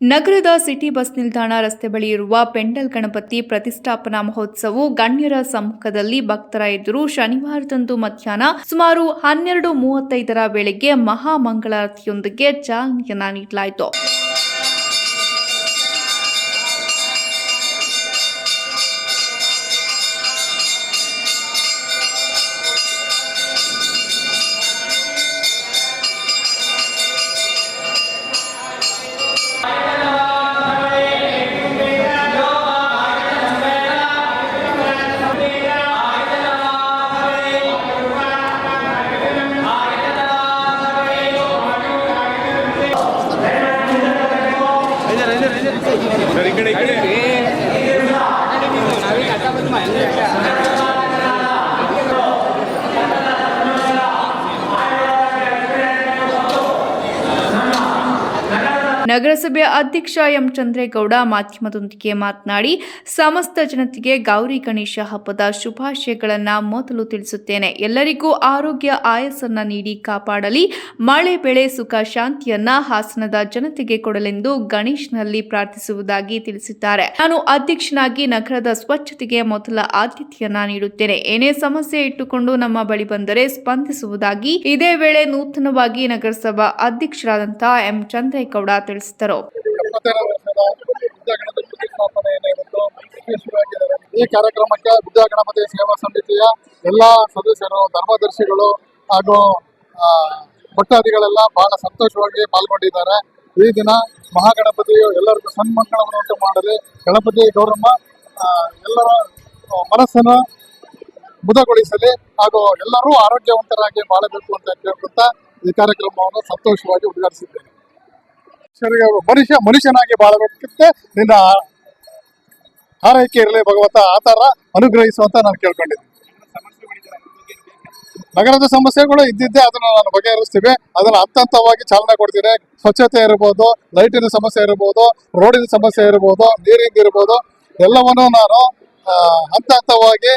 ನಗರದ city bus ನಿಲ್ದಾಣ ರಸ್ತೆ ಬಳಿ ಇರುವ ಪೆಂಡಲ್ ಗಣಪತಿ ಪ್ರತಿಷ್ಠಾಪನಾ ಮಹೋತ್ಸವವು ಗಣ್ಯರ ಸಮ್ಮುಖದಲ್ಲಿ ಭಕ್ತರ ಎದುರು ಶನಿವಾರದಂದು ಮಧ್ಯಾಹ್ನ ಸುಮಾರು 12:35 ವೇಳೆಗೆ ಮಹಾಮಂಗಳಾರತಿಯೊಂದಿಗೆ ಚಾಲನೆಯನ್ನ ನೀಡಲಾಯಿತು. ನಗರಸಭೆ ಅಧ್ಯಕ್ಷ ಎಂ ಚಂದ್ರೇಗೌಡ ಮಾಧ್ಯಮದೊಂದಿಗೆ ಮಾತನಾಡಿ, ಸಮಸ್ತ ಜನತೆಗೆ ಗೌರಿ ಗಣೇಶ ಹಬ್ಬದ ಶುಭಾಶಯಗಳನ್ನು ಮೊದಲು ತಿಳಿಸುತ್ತೇನೆ. ಎಲ್ಲರಿಗೂ ಆರೋಗ್ಯ ಆಯಸ್ಸನ್ನ ನೀಡಿ ಕಾಪಾಡಲಿ, ಮಳೆ ಬೆಳೆ ಸುಖ ಶಾಂತಿಯನ್ನ ಹಾಸನದ ಜನತೆಗೆ ಕೊಡಲೆಂದು ಗಣೇಶನಲ್ಲಿ ಪ್ರಾರ್ಥಿಸುವುದಾಗಿ ತಿಳಿಸಿದ್ದಾರೆ. ನಾನು ಅಧ್ಯಕ್ಷನಾಗಿ ನಗರದ ಸ್ವಚ್ಛತೆಗೆ ಮೊದಲ ಆದ್ಯತೆಯನ್ನ ನೀಡುತ್ತೇನೆ. ಏನೇ ಸಮಸ್ಯೆ ಇಟ್ಟುಕೊಂಡು ನಮ್ಮ ಬಳಿ ಬಂದರೆ ಸ್ಪಂದಿಸುವುದಾಗಿ ಇದೇ ವೇಳೆ ನೂತನವಾಗಿ ನಗರಸಭಾ ಅಧ್ಯಕ್ಷರಾದಂತಹ ಎಂ ಚಂದ್ರೇಗೌಡ ತಿಳಿಸಿದರು. ಈ ಕಾರ್ಯಕ್ರಮಕ್ಕೆ ವಿದ್ಯಾ ಗಣಪತಿ ಸೇವಾ ಸಮಿತಿಯ ಎಲ್ಲಾ ಸದಸ್ಯರು, ಧರ್ಮದರ್ಶಿಗಳು ಹಾಗೂ ಭಕ್ತಾದಿಗಳೆಲ್ಲ ಬಹಳ ಸಂತೋಷವಾಗಿ ಪಾಲ್ಗೊಂಡಿದ್ದಾರೆ. ಈ ದಿನ ಮಹಾಗಣಪತಿಯು ಎಲ್ಲರಿಗೂ ಸನ್ಮಂಗಳವನ್ನು ಉಂಟು ಮಾಡಲಿ, ಗಣಪತಿ ಗೌರಮ್ಮ ಎಲ್ಲರ ಮನಸ್ಸನ್ನು ಮುದಗೊಳಿಸಲಿ ಹಾಗೂ ಎಲ್ಲರೂ ಆರೋಗ್ಯವಂತರಾಗಿ ಬಾಳಬೇಕು ಅಂತ ಕೇಳ್ಕೊತಾ ಈ ಕಾರ್ಯಕ್ರಮವನ್ನು ಸಂತೋಷವಾಗಿ ಉದ್ಘಾಟಿಸಿದ್ದೇನೆ. ಮನುಷ್ಯನಾಗಿ ಬಾಳಬೇಕಿತ್ತೆ ನಿನ್ನ ಆರೈಕೆ ಇರಲಿ ಭಗವಂತ, ಆ ತರ ಅನುಗ್ರಹಿಸುವಂತ ನಾನು ಕೇಳ್ಕೊಂಡಿದ್ದೀನಿ. ನಗರದ ಸಮಸ್ಯೆಗಳು ಇದ್ದಿದ್ದೆ, ಅದನ್ನ ನಾನು ಬಗೆಹರಿಸ್ತೀವಿ. ಅದನ್ನ ಹಂತವಾಗಿ ಚಾಲನೆ ಕೊಡ್ತೀನಿ. ಸ್ವಚ್ಛತೆ ಇರಬಹುದು, ಲೈಟಿನ ಸಮಸ್ಯೆ ಇರಬಹುದು, ರೋಡಿನ ಸಮಸ್ಯೆ ಇರಬಹುದು, ನೀರಿಂದ ಇರಬಹುದು, ಎಲ್ಲವನ್ನೂ ನಾನು ಹಂತವಾಗಿ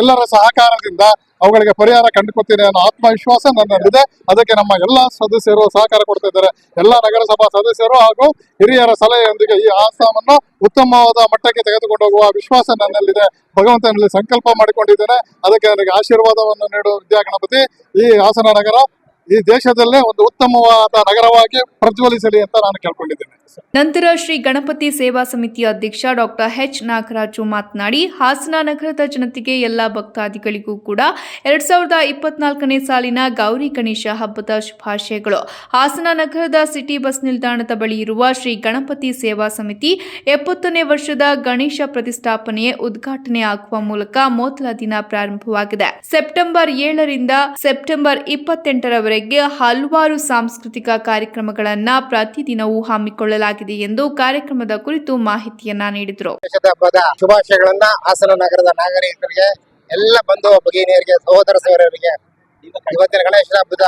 ಎಲ್ಲರ ಸಹಕಾರದಿಂದ ಅವುಗಳಿಗೆ ಪರಿಹಾರ ಕಂಡುಕೊಳ್ತೀನಿ ಅನ್ನೋ ಆತ್ಮವಿಶ್ವಾಸ ನನ್ನಲ್ಲಿದೆ. ಅದಕ್ಕೆ ನಮ್ಮ ಎಲ್ಲ ಸದಸ್ಯರು ಸಹಕಾರ ಕೊಡ್ತಾ ಇದ್ದಾರೆ. ಎಲ್ಲ ನಗರಸಭಾ ಸದಸ್ಯರು ಹಾಗೂ ಹಿರಿಯರ ಸಲಹೆಯೊಂದಿಗೆ ಈ ಆಶ್ರಮವನ್ನು ಉತ್ತಮವಾದ ಮಟ್ಟಕ್ಕೆ ತೆಗೆದುಕೊಂಡು ಹೋಗುವ ವಿಶ್ವಾಸ ನನ್ನಲ್ಲಿದೆ. ಭಗವಂತನಲ್ಲಿ ಸಂಕಲ್ಪ ಮಾಡಿಕೊಂಡಿದ್ದೇನೆ. ಅದಕ್ಕೆ ನನಗೆ ಆಶೀರ್ವಾದವನ್ನು ನೀಡುವ ವಿದ್ಯಾ ಗಣಪತಿ ಈ ಹಾಸನ ನಗರ ಈ ದೇಶದಲ್ಲೇ ಒಂದು ಉತ್ತಮವಾದ ನಗರವಾಗಿ ಪ್ರಜ್ವಲಿಸಲಿ ಅಂತ ನಾನು ಕೇಳ್ಕೊಂಡಿದ್ದೇನೆ. ನಂತರ ಶ್ರೀ ಗಣಪತಿ ಸೇವಾ ಸಮಿತಿಯ ಅಧ್ಯಕ್ಷ ಡಾಕ್ಟರ್ ಎಚ್ ನಾಗರಾಜು ಮಾತನಾಡಿ, ಹಾಸನ ನಗರದ ಜನತೆಗೆ ಎಲ್ಲ ಭಕ್ತಾದಿಗಳಿಗೂ ಕೂಡ 2024ನೇ ಸಾಲಿನ ಗೌರಿ ಗಣೇಶ ಹಬ್ಬದ ಶುಭಾಶಯಗಳು. ಹಾಸನ ನಗರದ ಸಿಟಿ ಬಸ್ ನಿಲ್ದಾಣದ ಬಳಿ ಇರುವ ಶ್ರೀ ಗಣಪತಿ ಸೇವಾ ಸಮಿತಿ 70ನೇ ವರ್ಷದ ಗಣೇಶ ಪ್ರತಿಷ್ಠಾಪನೆ ಉದ್ಘಾಟನೆ ಆಗುವ ಮೂಲಕ ಮೊದಲ ದಿನ ಪ್ರಾರಂಭವಾಗಿದೆ. ಸೆಪ್ಟೆಂಬರ್ 7ರಿಂದ ಸೆಪ್ಟೆಂಬರ್ 28ರವರೆಗೆ ಹಲವಾರು ಸಾಂಸ್ಕೃತಿಕ ಕಾರ್ಯಕ್ರಮಗಳನ್ನು ಪ್ರತಿದಿನವೂ ಹಮ್ಮಿಕೊಳ್ಳಲಾಗಿದೆ ಎಂದು ಕಾರ್ಯಕ್ರಮದ ಕುರಿತು ಮಾಹಿತಿಯನ್ನ ನೀಡಿದರು. ಹಬ್ಬದ ಶುಭಾಶಯಗಳನ್ನ ಹಾಸನ ನಗರದ ನಾಗರಿಕರಿಗೆ, ಎಲ್ಲ ಬಂಧು ಭಗಿನಿಯರಿಗೆ, ಸಹೋದರ ಸಹೋದರರಿಗೆ ಇವತ್ತಿನ ಗಣೇಶ ಹಬ್ಬದ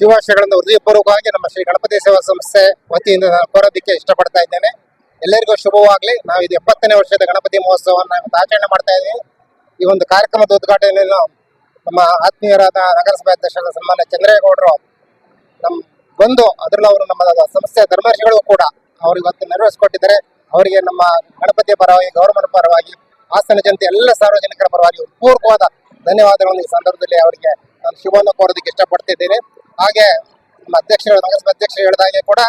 ಶುಭಾಶಯಗಳನ್ನು ಹೃದಯಪೂರ್ವಕವಾಗಿ ನಮ್ಮ ಶ್ರೀ ಗಣಪತಿ ಸೇವಾ ಸಂಸ್ಥೆ ವತಿಯಿಂದ ನಾನು ಕೋರೋದಕ್ಕೆ ಇಷ್ಟಪಡ್ತಾ ಇದ್ದೇನೆ. ಎಲ್ಲರಿಗೂ ಶುಭವಾಗಲಿ. ನಾವು ಇದು 70ನೇ ವರ್ಷದ ಗಣಪತಿ ಮಹೋತ್ಸವವನ್ನು ಆಚರಣೆ ಮಾಡ್ತಾ ಇದ್ದೀವಿ. ಈ ಒಂದು ಕಾರ್ಯಕ್ರಮದ ಉದ್ಘಾಟನೆಯನ್ನು ನಮ್ಮ ಆತ್ಮೀಯರಾದ ನಗರಸಭೆ ಅಧ್ಯಕ್ಷರಾದ ಸನ್ಮಾನ್ಯ ಚಂದ್ರೇಗೌಡರು ಬಂದು ಅದರಲ್ಲಿ ಅವರು ನಮ್ಮ ಸಂಸ್ಥೆಯ ಧರ್ಮರ್ಷಿಗಳು ಕೂಡ ಅವರು ಇವತ್ತು ನೆರವೇರಿಸಿಕೊಟ್ಟಿದ್ದಾರೆ. ಅವರಿಗೆ ನಮ್ಮ ಗಣಪತಿಯ ಪರವಾಗಿ, ಗೌರವನ ಪರವಾಗಿ, ಹಾಸನ ಜನತೆ ಎಲ್ಲ ಸಾರ್ವಜನಿಕರ ಪರವಾಗಿ ಪೂರ್ವಕವಾದ ಧನ್ಯವಾದಗಳನ್ನು ಈ ಸಂದರ್ಭದಲ್ಲಿ ಅವರಿಗೆ ನಾನು ಶುಭವನ್ನು ಕೋರೋದಕ್ಕೆ ಇಷ್ಟಪಡ್ತಿದ್ದೇನೆ. ಹಾಗೆ ನಮ್ಮ ಅಧ್ಯಕ್ಷರು, ನಗರಸಭೆ ಅಧ್ಯಕ್ಷರು ಹೇಳಿದಾಗೆ ಕೂಡ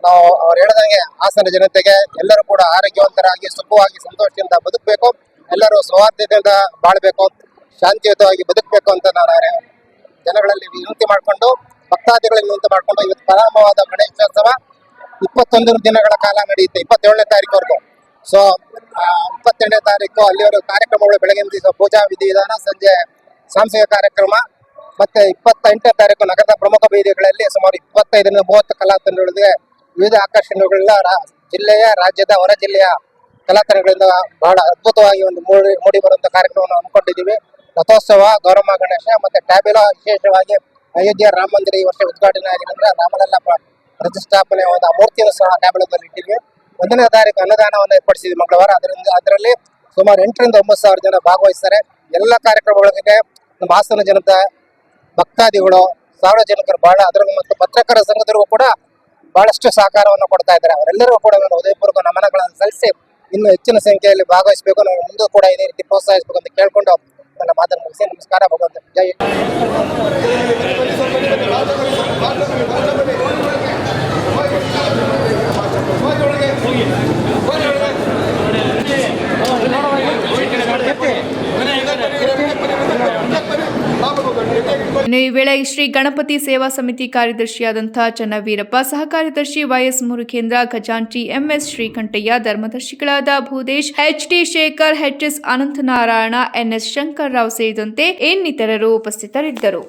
ನಾವು ಅವ್ರು ಹೇಳಿದಂಗೆ ಹಾಸನ ಜನತೆಗೆ ಎಲ್ಲರೂ ಕೂಡ ಆರೋಗ್ಯವಂತರಾಗಿ, ಸುಖವಾಗಿ, ಸಂತೋಷದಿಂದ ಬದುಕಬೇಕು, ಎಲ್ಲರೂ ಸೌಹಾರ್ದತೆಯಿಂದ ಬಾಳ್ಬೇಕು, ಶಾಂತಿಯುತವಾಗಿ ಬದುಕಬೇಕು ಅಂತ ನಾನು ಜನಗಳಲ್ಲಿ ವಿನಂತಿ ಮಾಡಿಕೊಂಡು, ಭಕ್ತಾದಿಗಳಲ್ಲಿ ವಿನಂತಿ ಮಾಡಿಕೊಂಡು ಇವತ್ತು ಪ್ರಾರಂಭವಾದ ಗಣೇಶೋತ್ಸವ 21 ದಿನಗಳ ಕಾಲ ನಡೆಯುತ್ತೆ, 27ನೇ ತಾರೀಕುವರೆಗೂ. ಸೊ 28ನೇ ತಾರೀಕು ಅಲ್ಲಿವರೆಗೂ ಕಾರ್ಯಕ್ರಮಗಳು ಬೆಳಗಿನ ದಿವಸ ಪೂಜಾ ವಿಧಿವಿಧಾನ, ಸಂಜೆ ಸಾಂಸ್ಕೃತಿಕ ಕಾರ್ಯಕ್ರಮ, ಮತ್ತೆ 28ನೇ ತಾರೀಕು ನಗರದ ಪ್ರಮುಖ ಬೀದಿಗಳಲ್ಲಿ ಸುಮಾರು 25ರಿಂದ 30 ಕಲಾತಂಡಗಳಿಗೆ ವಿವಿಧ ಆಕರ್ಷಣೆಗಳೆಲ್ಲ ಜಿಲ್ಲೆಯ, ರಾಜ್ಯದ, ಹೊರ ಜಿಲ್ಲೆಯ ಕಲಾತಂಡಗಳಿಂದ ಬಹಳ ಅದ್ಭುತವಾಗಿ ಒಂದು ಮೂಡಿ ಬರುವಂತ ಕಾರ್ಯಕ್ರಮವನ್ನು ಹಮ್ಮಿಕೊಂಡಿದ್ದೀವಿ. ರಥೋತ್ಸವ, ಗೌರಮ್ಮ ಗಣೇಶ ಮತ್ತೆ ಟ್ಯಾಬ್ಯುಲಾ, ವಿಶೇಷವಾಗಿ ಅಯೋಧ್ಯೆ ರಾಮ ಮಂದಿರ ಈ ವರ್ಷ ಉದ್ಘಾಟನೆ ಆಗಿರೋದ್ರಿಂದ ರಾಮಲಲ್ಲ ಪ್ರತಿಷ್ಠಾಪನೆ ಮೂರ್ತಿಯನ್ನು ಸಹ ಟ್ಯಾಬ್ಯುಲಾದಲ್ಲಿ ಇಟ್ಟಿದ್ವಿ. 1ನೇ ತಾರೀಕು ಅನ್ನದಾನವನ್ನು ಏರ್ಪಡಿಸಿದ್ವಿ ಮಂಗಳವಾರ. ಅದರಲ್ಲಿ ಸುಮಾರು 8ರಿಂದ 9 ಸಾವಿರ ಜನ ಭಾಗವಹಿಸ್ತಾರೆ. ಎಲ್ಲ ಕಾರ್ಯಕ್ರಮಗಳಿಗೆ ನಮ್ಮ ಹಾಸನ ಜನತೆ, ಭಕ್ತಾದಿಗಳು, ಸಾರ್ವಜನಿಕರು ಬಹಳ, ಅದರಲ್ಲೂ ಮತ್ತು ಪತ್ರಕರ್ತರ ಸಂಘದವರಿಗೂ ಕೂಡ ಬಹಳಷ್ಟು ಸಹಕಾರವನ್ನು ಕೊಡ್ತಾ ಇದ್ದಾರೆ. ಅವರೆಲ್ಲರೂ ಕೂಡ ನಾನು ಹೃದಯಪೂರ್ವಕ ನಮನಗಳನ್ನು ಸಲ್ಲಿಸಿ ಇನ್ನು ಹೆಚ್ಚಿನ ಸಂಖ್ಯೆಯಲ್ಲಿ ಭಾಗವಹಿಸಬೇಕು, ನಾವು ಮುಂದೆ ಕೂಡ ಇದೇ ರೀತಿ ಪ್ರೋತ್ಸಾಹಿಸಬೇಕು ಅಂತ ಕೇಳ್ಕೊಂಡು ನನ್ನ ಮಾತನ್ನು ಮುಗಿಸಿ ನಮಸ್ಕಾರ. ಭಗವಂತ ಜೈ. ಇನ್ನು ಈ ವೇಳೆ ಶ್ರೀ ಗಣಪತಿ ಸೇವಾ ಸಮಿತಿ ಕಾರ್ಯದರ್ಶಿಯಾದಂತಹ ಚನ್ನವೀರಪ್ಪ, ಸಹ ಕಾರ್ಯದರ್ಶಿ ವೈಎಸ್ ಮುರುಗೇಂದ್ರ, ಖಜಾಂಚಿ ಎಂಎಸ್ ಶ್ರೀಕಂಠಯ್ಯ, ಧರ್ಮದರ್ಶಿಗಳಾದ Bhudesh, H D Shekhar, H S Ananthanarayana, N S Shankar Rao ಸೇರಿದಂತೆ ಇನ್ನಿತರರು ಉಪಸ್ಥಿತರಿದ್ದರು.